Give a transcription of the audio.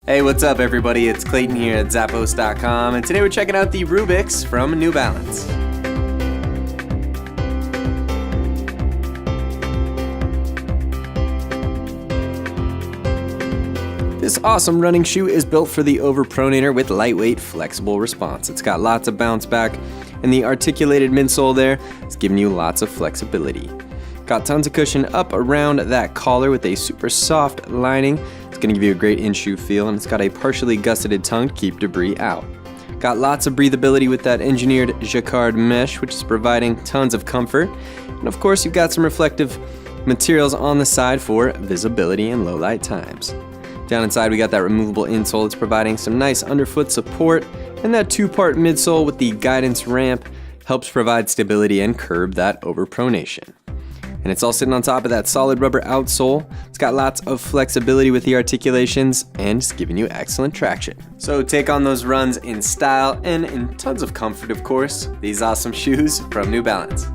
Hey, what's up everybody? It's Clayton here at Zappos.com, and today we're checking out the Rubix from New Balance. This awesome running shoe is built for the Overpronator with lightweight, flexible response. It's got lots of bounce back, and the articulated midsole there is giving you lots of flexibility. Got tons of cushion up around that collar with a super soft lining. It's going to give you a great in-shoe feel, and it's got a partially gusseted tongue to keep debris out. Got lots of breathability with that engineered jacquard mesh, which is providing tons of comfort. And of course, you've got some reflective materials on the side for visibility in low light times. Down inside, we got that removable insole. It's providing some nice underfoot support, and that two-part midsole with the guidance ramp helps provide stability and curb that overpronation. And it's all sitting on top of that solid rubber outsole. It's got lots of flexibility with the articulations, and it's giving you excellent traction. So take on those runs in style and in tons of comfort, of course. These awesome shoes from New Balance.